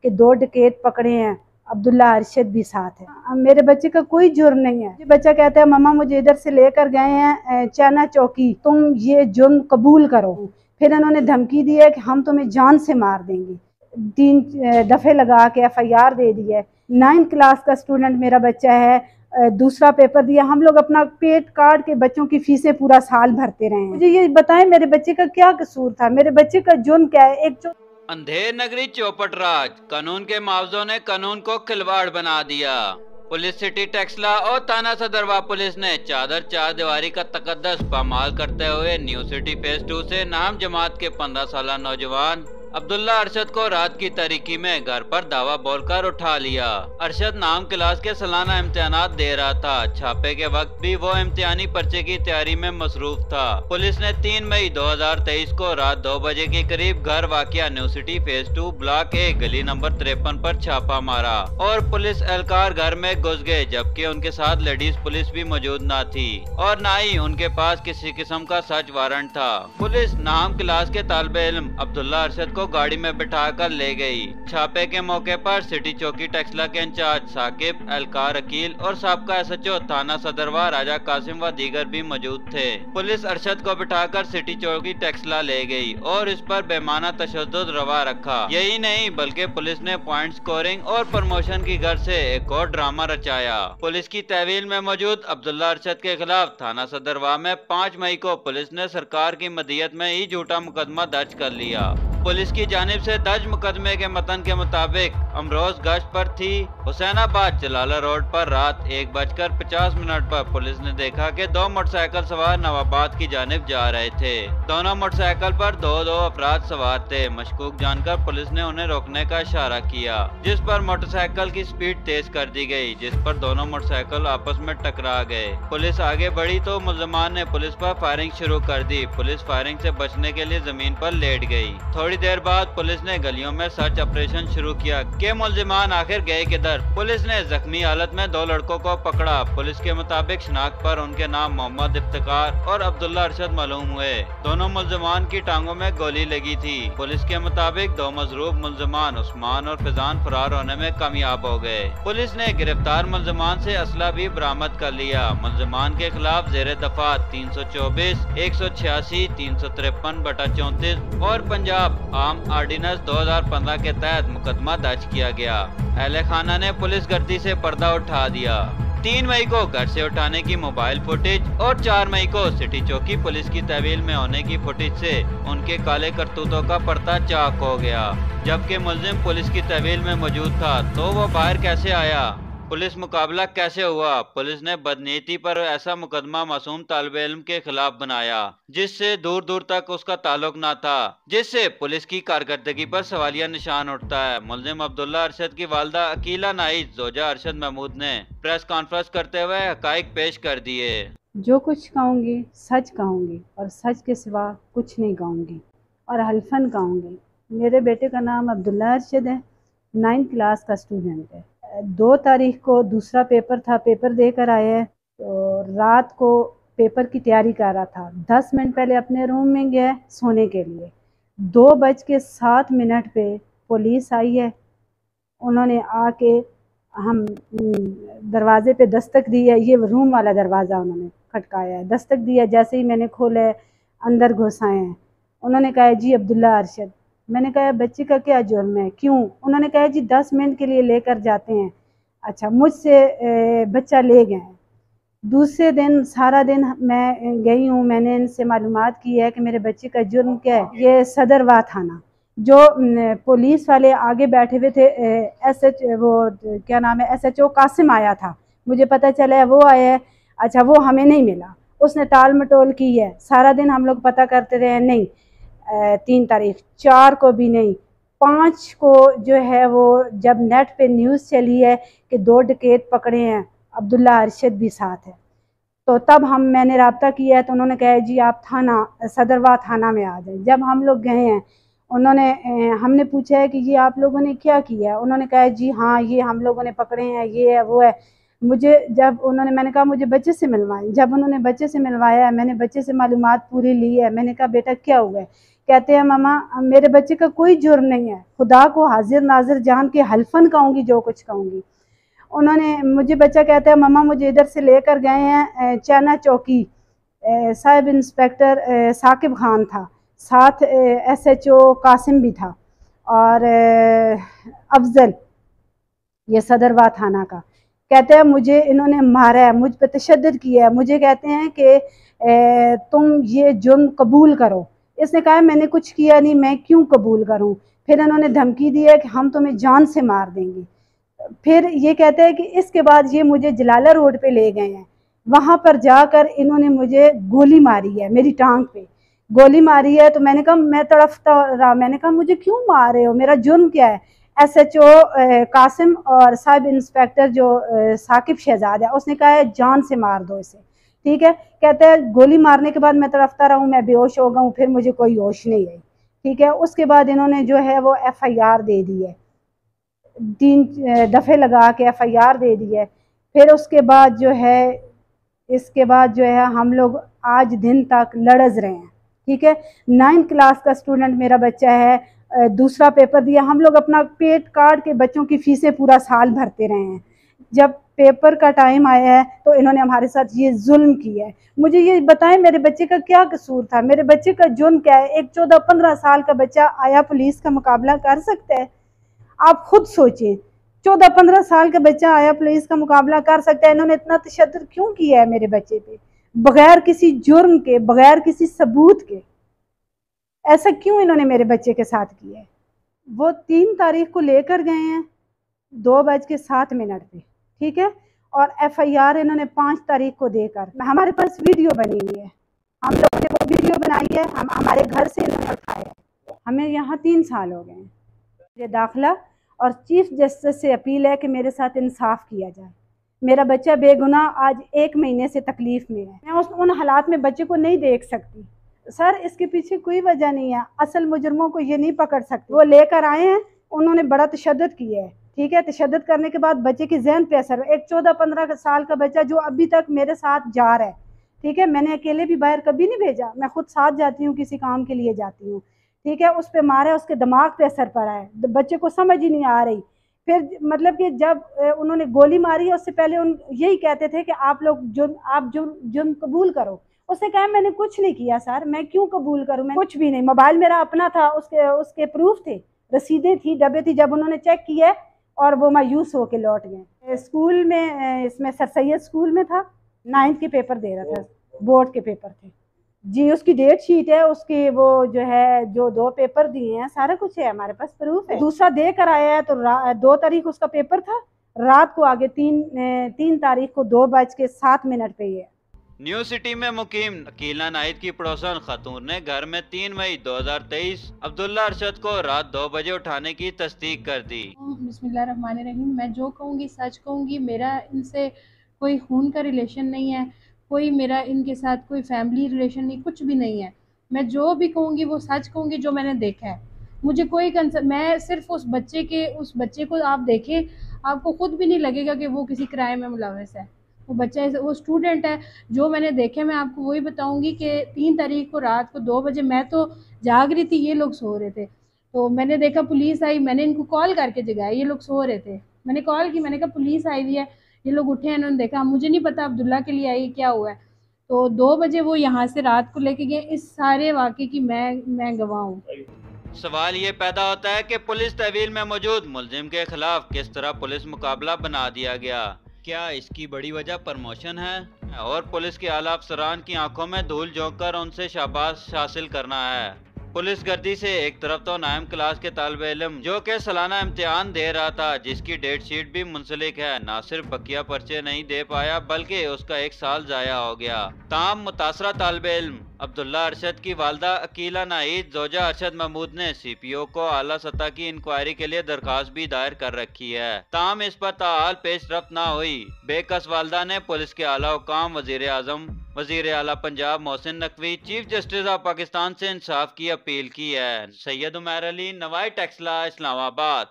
कि 2 डकैत पकड़े हैं, अब्दुल्ला अरशद भी साथ है। मेरे बच्चे का कोई जुर्म नहीं है। बच्चा कहता है मम्मा मुझे इधर से लेकर गए हैं चाइना चौकी, तुम ये जुर्म कबूल करो। फिर इन्होंने धमकी दी है कि हम तुम्हें जान से मार देंगे। 3 दफ़े लगा के FIR दे दी है। 9th क्लास का स्टूडेंट मेरा बच्चा है, दूसरा पेपर दिया। हम लोग अपना पेट काट के बच्चों की फीसें पूरा साल भरते रहे हैं। मुझे ये बताएं मेरे बच्चे का क्या कसूर था, मेरे बच्चे का जुर्म क्या है? एक अंधेर नगरी चौपट राज, कानून के मुआवजों ने कानून को खिलवाड़ बना दिया। पुलिस सिटी टेक्सला और थाना सदरवा पुलिस ने चादर चार दीवारी का तकद्दस पामाल करते हुए न्यू सिटी फेज 2 से नाम जमात के 15 साल नौजवान अब्दुल्ला अरशद को रात की तारीकी में घर पर दावा बोलकर उठा लिया। अरशद नाम क्लास के सालाना इम्तिहानात दे रहा था। छापे के वक्त भी वो इम्तिहानी पर्चे की तैयारी में मसरूफ था। पुलिस ने 3 मई 2023 को रात 2 बजे के करीब घर वाक़िया न्यू सिटी फेज 2 ब्लॉक 1 गली नंबर 53 पर छापा मारा और पुलिस एहलकार घर में घुस गए, जबकि उनके साथ लेडीज पुलिस भी मौजूद न थी और न ही उनके पास किसी किस्म का सर्च वारंट था। पुलिस नाम क्लास के तालिबे इल्म अब्दुल्ला अरशद को गाड़ी में बिठाकर ले गई। छापे के मौके पर सिटी चौकी टेक्सला के इंचार्ज साकिब, एहलकार अकील और साबका SHO थाना सदरवा राजा कासिम व दीगर भी मौजूद थे। पुलिस अरशद को बिठाकर सिटी चौकी टेक्सला ले गई और इस पर बेमाना तशद्दुद रवा रखा। यही नहीं बल्कि पुलिस ने पॉइंट स्कोरिंग और प्रमोशन की गर्ज से एक और ड्रामा रचाया। पुलिस की तहवील में मौजूद अब्दुल्ला अरशद के खिलाफ थाना सदरवा में 5 मई को पुलिस ने सरकार की मदीयत में ही झूठा मुकदमा दर्ज कर लिया। पुलिस की जानिब से दर्ज मुकदमे के मतन के मुताबिक अमरोज गश्त पर थी। हुसैनाबाद जलाला रोड पर रात 1:50 पर पुलिस ने देखा कि 2 मोटरसाइकिल सवार नवाबाद की जानिब जा रहे थे। दोनों मोटरसाइकिल पर दो अफराद सवार थे। मशकूक जानकर पुलिस ने उन्हें रोकने का इशारा किया, जिस पर मोटरसाइकिल की स्पीड तेज कर दी गई, जिस पर दोनों मोटरसाइकिल आपस में टकरा गए। पुलिस आगे बढ़ी तो मुल्जिमान ने पुलिस पर फायरिंग शुरू कर दी। पुलिस फायरिंग से बचने के लिए जमीन पर लेट गई। थोड़ी देर बाद पुलिस ने गलियों में सर्च ऑपरेशन शुरू किया कि मुल्जिमान आखिर गए किधर। पुलिस ने जख्मी हालत में 2 लड़कों को पकड़ा। पुलिस के मुताबिक शनाख्त पर उनके नाम मोहम्मद इफ्तिकार और अब्दुल्ला अरशद मालूम हुए। दोनों मुल्जिमान की टांगों में गोली लगी थी। पुलिस के मुताबिक 2 मजरूब मुल्जिमान उस्मान और फिजान फरार होने में कामयाब हो गए। पुलिस ने गिरफ्तार मुल्जिमान से असला भी बरामद कर लिया। मुल्जिमान के खिलाफ जेर दफात 324, 186, 353/34 और पंजाब आर्म ऑर्डिनेंस 2015 के तहत मुकदमा दर्ज किया गया। अहले खाना ने पुलिस गर्दी से पर्दा उठा दिया। 3 मई को घर से उठाने की मोबाइल फुटेज और 4 मई को सिटी चौकी पुलिस की तहवील में होने की फुटेज से उनके काले करतूतों का पर्दा चाक हो गया। जबकि मुल्जिम पुलिस की तहवील में मौजूद था तो वो बाहर कैसे आया? पुलिस मुकाबला कैसे हुआ? पुलिस ने बदनीयती पर ऐसा मुकदमा मासूम तालिबे इल्म के खिलाफ बनाया जिससे दूर दूर तक उसका ताल्लुक न था, जिससे पुलिस की कारकर्दगी पर सवालिया निशान उठता है। मुल्जिम अब्दुल्ला अरशद की वालदा अकीला नाइज जोजा अरशद महमूद ने प्रेस कॉन्फ्रेंस करते हुए हकाइक पेश कर दिए। जो कुछ कहूँगी सच कहूँगी और सच के सिवा कुछ नहीं कहूँगी और हल्फन कहूँगी। मेरे बेटे का नाम अब्दुल्ला अरशद है, 9th क्लास का स्टूडेंट है। 2 तारीख को दूसरा पेपर था, पेपर देकर आया है। तो रात को पेपर की तैयारी कर रहा था। 10 मिनट पहले अपने रूम में गया सोने के लिए। 2:07 पे पुलिस आई है। उन्होंने आके हम दरवाजे पे दस्तक दी है। ये रूम वाला दरवाज़ा उन्होंने खटकाया है। दस्तक दिया, जैसे ही मैंने खोला अंदर घुस आए हैं। उन्होंने कहा जी अब्दुल्ला अरशद। मैंने कहा बच्चे का क्या जुर्म है, क्यों? उन्होंने कहा जी 10 मिनट के लिए लेकर जाते हैं। अच्छा, मुझसे बच्चा ले गए। दूसरे दिन सारा दिन मैं गई हूँ, मैंने इनसे मालूमात की है कि मेरे बच्चे का जुर्म क्या है। ये सदरवा थाना, जो पुलिस वाले आगे बैठे हुए थे, वो क्या नाम है, SHO कासिम आया था। मुझे पता चला है वो आया है। अच्छा, वो हमें नहीं मिला, उसने टाल मटोल की है। सारा दिन हम लोग पता करते रहे, नहीं 3 तारीख, 4 को भी नहीं, 5 को जो है वो जब नेट पे न्यूज़ चली है कि 2 डकैत पकड़े हैं, अब्दुल्ला अरशद भी साथ है, तो तब मैंने रब्ता किया है। तो उन्होंने कहा जी आप थाना सदरवा थाना में आ जाए। जब हम लोग गए हैं, उन्होंने हमने पूछा है कि ये आप लोगों ने क्या किया है। उन्होंने कहा जी हाँ ये हम लोगों ने पकड़े हैं, ये है वो है। मुझे जब उन्होंने, मैंने कहा मुझे बच्चे से मिलवाएं, जब उन्होंने बच्चे से मिलवाया, मैंने बच्चे से मालूमात पूरी ली है। मैंने कहा बेटा क्या हुआ है? कहते हैं मामा मेरे बच्चे का कोई जुर्म नहीं है, खुदा को हाजिर नाजिर जान के हल्फन कहूँगी जो कुछ कहूँगी। उन्होंने मुझे, बच्चा कहता है मामा मुझे इधर से लेकर गए हैं चाना चौकी, साहिब इंस्पेक्टर साकिब खान था, साथ SHO कासिम भी था, और अफजल, ये सदरवा थाना का। कहते हैं मुझे इन्होंने मारा है, मुझ पर तशद्दुद किया है, मुझे कहते हैं कि तुम ये जुर्म कबूल करो। इसने कहा मैंने कुछ किया नहीं, मैं क्यों कबूल करूं? फिर इन्होंने धमकी दी है कि हम तुम्हें जान से मार देंगे। फिर ये कहते हैं कि इसके बाद ये मुझे जलाला रोड पे ले गए हैं, वहाँ पर जाकर इन्होंने मुझे गोली मारी है, मेरी टांग पे गोली मारी है। तो मैंने कहा, मैं तड़फता रहा, मैंने कहा मुझे क्यों मार रहे हो, मेरा जुर्म क्या है? SHO कासिम और साहिब इंस्पेक्टर जो साकिब शहजाद है, उसने कहा है जान से मार दो इसे। ठीक है, कहते हैं गोली मारने के बाद मैं तड़फता रहूँ, मैं बेहोश हो गया, फिर मुझे कोई होश नहीं आई। ठीक है, उसके बाद इन्होंने जो है वो FIR दे दी है, 3 दफ़े लगा के FIR दे दी है। फिर उसके बाद जो है, इसके बाद जो है हम लोग आज दिन तक लड़ज रहे हैं। ठीक है, 9th क्लास का स्टूडेंट मेरा बच्चा है, दूसरा पेपर दिया। हम लोग अपना पेट काट के बच्चों की फीसें पूरा साल भरते रहे हैं। जब पेपर का टाइम आया है तो इन्होंने हमारे साथ ये जुल्म किया है। मुझे ये बताएं मेरे बच्चे का क्या कसूर था, मेरे बच्चे का जुर्म क्या है? एक 14-15 साल का बच्चा आया पुलिस का मुकाबला कर सकता है? आप खुद सोचें, 14-15 साल का बच्चा आया पुलिस का मुकाबला कर सकता है? इन्होंने इतना तशद्दुद क्यों किया है मेरे बच्चे पे, बगैर किसी जुर्म के, बगैर किसी सबूत के? ऐसा क्यों इन्होंने मेरे बच्चे के साथ किया है? वो 3 तारीख को लेकर गए हैं 2:07 पे, ठीक है, और FIR इन्होंने 5 तारीख को देकर, हमारे पास वीडियो बनी हुई है, हम लोगों ने वो वीडियो बनाई है, हम हमारे घर से इन्होंने उठाया है। हमें यहाँ 3 साल हो गए हैं। मुझे दाखिला और चीफ जस्टिस से अपील है कि मेरे साथ इंसाफ किया जाए। मेरा बच्चा बेगुनाह आज 1 महीने से तकलीफ़ में है। मैं उन हालात में बच्चे को नहीं देख सकती। सर इसके पीछे कोई वजह नहीं है, असल मुजरमों को ये नहीं पकड़ सकते। वो लेकर आए हैं, उन्होंने बड़ा तशद्दुद किया है। ठीक है, तशद्दुद करने के बाद बच्चे की जहन पे असर। एक 14-15 साल का बच्चा जो अभी तक मेरे साथ जा रहा है, ठीक है, मैंने अकेले भी बाहर कभी नहीं भेजा, मैं खुद साथ जाती हूँ, किसी काम के लिए जाती हूँ। ठीक है, उस पर मारा है, उसके दिमाग पे असर पड़ा है, बच्चे को समझ ही नहीं आ रही। फिर मतलब कि जब उन्होंने गोली मारी है, उससे पहले उन यही कहते थे कि आप लोग जुर्म कबूल करो। उसने कहा मैंने कुछ नहीं किया सर, मैं क्यों कबूल करूं, मैं कुछ भी नहीं, मोबाइल मेरा अपना था, उसके प्रूफ थे, रसीदें थी, डब्बे थी। जब उन्होंने चेक किया और वो मायूस होके लौट गए। स्कूल में, इसमें सर सैयद स्कूल में था, 9th के पेपर दे रहा था, बोर्ड के पेपर थे जी। उसकी डेट शीट है, उसकी वो जो है, जो 2 पेपर दिए हैं, सारा कुछ है हमारे पास, प्रूफ है। दूसरा दे कर आया है, तो 2 तारीख उसका पेपर था, रात को आगे 3 तारीख को 2:07 पे है। न्यू सिटी में मुकीम अकीला नाहिद की पड़ोसन खातून ने घर में 3 मई 2023 अब्दुल्ला अरशद को रात 2 बजे उठाने की तस्दीक कर दी। बिस्मिल्लाहिर्रहमानिर्रहीम। मैं जो कहूँगी सच कहूँगी, मेरा इनसे कोई खून का रिलेशन नहीं है, कोई मेरा इनके साथ कोई फैमिली रिलेशन नहीं, कुछ भी नहीं है। मैं जो भी कहूँगी वो सच कहूँगी, जो मैंने देखा है। मुझे कोई कंसर्न, मैं सिर्फ उस बच्चे को आप देखें, आपको खुद भी नहीं लगेगा कि वो किसी क्राइम में मुलव्वस है। वो बच्चा, वो स्टूडेंट है। जो मैंने देखे मैं आपको वही बताऊंगी कि 3 तारीख को रात को 2 बजे, मैं तो जाग रही थी, ये लोग सो रहे थे, तो मैंने देखा पुलिस आई, मैंने इनको कॉल करके जगाया, ये लोग सो रहे थे, मैंने कॉल की, मैंने कहा पुलिस आई हुई है। ये लोग उठे हैं, इन्होंने देखा, मुझे नहीं पता अब्दुल्ला के लिए आई क्या हुआ है। तो 2 बजे वो यहाँ से रात को लेके गए। इस सारे वाक़े की मैं गवाह हूँ। सवाल ये पैदा होता है कि पुलिस तहवील में मौजूद मुलजिम के खिलाफ किस तरह पुलिस मुकाबला बना दिया गया। क्या इसकी बड़ी वजह प्रमोशन है और पुलिस के आला अफसरान की आंखों में धूल झोंक कर उनसे शाबाश हासिल करना है? पुलिस गर्दी से एक तरफ तो 9th क्लास के तालिब इल्म जो कि सालाना इम्तिहान दे रहा था, जिसकी डेट शीट भी मुंसलिक है, ना सिर्फ बकिया पर्चे नहीं दे पाया बल्कि उसका 1 साल जाया हो गया। ताम मुतासरा तालिब इल्म अब्दुल्ला अरशद की वालदा अकीला नाहिद जोजा अरशद महमूद ने CPO को आला सतह की इंक्वायरी के लिए दरखास्त भी दायर कर रखी है। ताम इस पर ताहाल पेश रफ्त ना हुई। बेकस वालदा ने पुलिस के आला हुकाम, वजीर आजम, वजीर आला Punjab Mohsin Naqvi, chief justice of Pakistan से इंसाफ की अपील की है। सैयद उमर अली, नवाई टेक्सला, इस्लामाबाद।